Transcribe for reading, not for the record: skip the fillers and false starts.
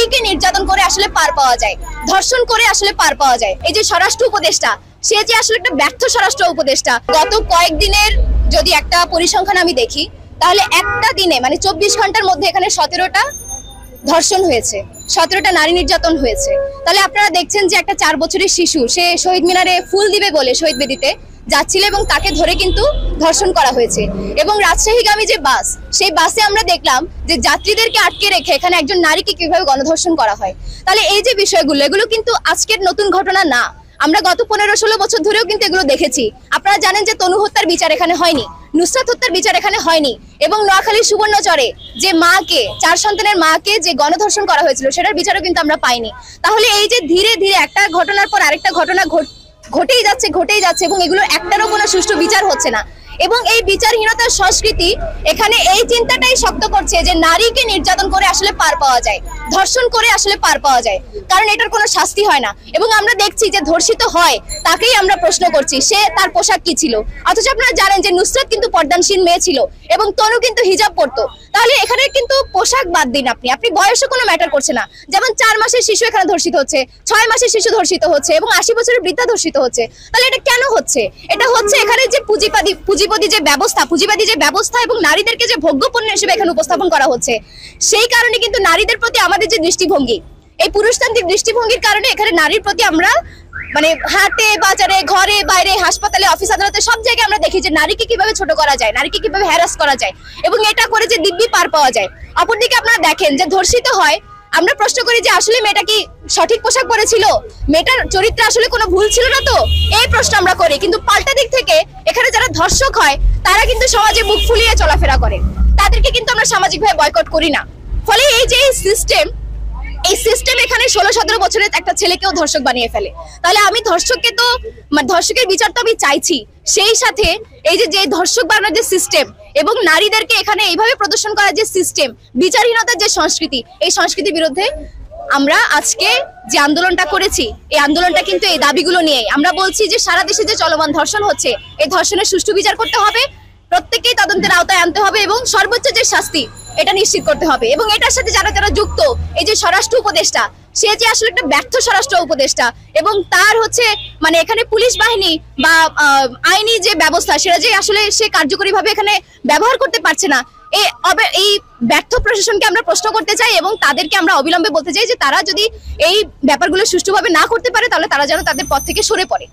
নারীকে নির্যাতন করে আসলে পার পাওয়া যায়, ধর্ষণ করে আসলে পার পাওয়া যায়। এই যে স্বরাষ্ট্র উপদেষ্টা, সে যে আসলে একটা ব্যর্থ স্বরাষ্ট্র উপদেষ্টা। গত কয়েকদিনের যদি একটা পরিসংখ্যান আমি দেখি, তাহলে একটা দিনে মানে 24 ঘন্টার মধ্যে এখানে 17টা ধর্ষণ হয়েছে, 17টা নারী নির্যাতন হয়েছে। তাহলে আপনারা দেখছেন যে একটা 4 বছরের শিশু, সে শহীদ মিনারে ফুল দিবে বলে শহীদ বেদিতে যাচ্ছিল এবং তাকে ধরে কিন্তু ধর্ষণ করা হয়েছে। এবং রাজশাহীগামী যে বাস, সেই বাসে আমরা দেখলাম যে যাত্রীদেরকে আটকে রেখে এখানে একজন নারীকে কিভাবে গণধর্ষণ করা হয়। তাহলে এই যে বিষয়গুলো, এগুলো কিন্তু আজকের নতুন ঘটনা না, আমরা গত 15-16 বছর ধরেও কিন্তু এগুলো দেখেছি। আপনারা জানেন যে তনু হত্যার বিচার এখানে হয়নি, নুসরাত হত্যার বিচার এখানে হয়নি, এবং নোয়াখালীর সুবর্ণচরে যে মাকে, 4 সন্তানের মাকে যে গণধর্ষণ করা হয়েছিল সেটার বিচারও কিন্তু আমরা পাইনি। তাহলে এই যে ধীরে ধীরে একটা ঘটনার পর আরেকটা ঘটনা ঘটেই যাচ্ছে এবং এগুলো একটারও কোনো সুষ্ঠু বিচার হচ্ছে না। এবং এই বিচারহীনতার সংস্কৃতি এখানে এই চিন্তাটাই শক্ত করছে যে নারীকে নির্যাতন করে আসলে পার পাওয়া যায়, ধর্ষণ করে আসলে পার পাওয়া যায়, কারণ এটার কোনো শাস্তি হয় না। এবং আমরা দেখছি যে ধর্ষিত হয় তাকেই আমরা প্রশ্ন করছি সে তার পোশাক কি ছিল, অথচ আপনারা জানেন যে নুসরাত কিন্তু পর্দানশীল মেয়ে ছিল এবং তনু কিন্তু হিজাব পরতো। তাহলে এখানে কিন্তু পোশাক বাদ দিন, আপনি বয়সও কোনো ম্যাটার করছে না। যেমন 4 মাসের শিশু এখানে ধর্ষিত হচ্ছে, 6 মাসের শিশু ধর্ষিত হচ্ছে এবং 80 বছরের বৃদ্ধা ধর্ষিত হচ্ছে। তাহলে এটা কেন হচ্ছে? এটা হচ্ছে এখানে যে পুঁজিবাদী যে ব্যবস্থা এবং নারীদেরকে যে ভোগ্যপণ্য হিসেবে এখানে উপস্থাপন করা হচ্ছে, সেই কারণে কিন্তু নারীদের প্রতি আমাদের যে দৃষ্টিভঙ্গি, এই পুরুষতান্ত্রিক দৃষ্টিভঙ্গির কারণে এখানে নারীর প্রতি আমরা মানে হাটে বাজারে ঘরে বাইরে হাসপাতালে অফিস আদালতে সব জায়গায় আমরা দেখি যে নারীকে কিভাবে ছোট করা যায়, নারীকে কিভাবে হ্যারাস করা যায় এবং এটা করে যে দিব্যি পার পাওয়া যায়। অপরদিকে আপনারা দেখেন যে ধর্ষিত হয়, আমরা প্রশ্ন করি যে আসলে মেয়েটা কি সঠিক পোশাক পরেছিল, মেয়েটার চরিত্রে আসলে কোনো ভুল ছিল না তো, এই প্রশ্ন আমরা করি। কিন্তু পাল্টা দিক থেকে এখানে যারা ধর্ষক হয় তারা কিন্তু সমাজে মুখ ফুলিয়ে চলাফেরা করে, তাদেরকে কিন্তু আমরা সামাজিকভাবে বয়কট করি না। ফলে এই যে এই সিস্টেম এখানে 16-17 বছরের একটা ছেলেকেও ধর্ষক বানিয়ে ফেলে। তাহলে আমি ধর্ষককে তো ধর্ষকের বিচার তো আমি চাইছি, সেই সাথে এই যে ধর্ষক বানানোর যে সিস্টেম এবং নারীদেরকে এখানে এইভাবে প্রদর্শন করার যে সিস্টেম, বিচারহীনতার যে সংস্কৃতি, এই সংস্কৃতির বিরুদ্ধে আমরা আজকে যে আন্দোলনটা করেছি, এই আন্দোলনটা কিন্তু এই দাবিগুলো নিয়ে আমরা বলছি যে সারা দেশে যে চলমান ধর্ষণ হচ্ছে, এই ধর্ষণের সুষ্ঠু বিচার করতে হবে, প্রত্যেককেই তদন্তের আওতায় আনতে হবে এবং সর্বোচ্চ যে শাস্তি এটা নিশ্চিত করতে হবে। এবং এটার সাথে যারা যারা যুক্ত, এই যে স্বরাষ্ট্র উপদেষ্টা, সে যে আসলে একটা ব্যর্থ স্বরাষ্ট্র উপদেষ্টা এবং তার হচ্ছে মানে এখানে পুলিশ বাহিনী বা আইনি যে ব্যবস্থা সেটা যে আসলে সে কার্যকরীভাবে এখানে ব্যবহার করতে পারছে না, এই ব্যর্থ প্রশাসনকে আমরা প্রশ্ন করতে চাই এবং তাদেরকে আমরা অবিলম্বে বলতে চাই যে তারা যদি এই ব্যাপারগুলো সুষ্ঠুভাবে না করতে পারে তাহলে তারা যেন তাদের পথ থেকে সরে পড়ে।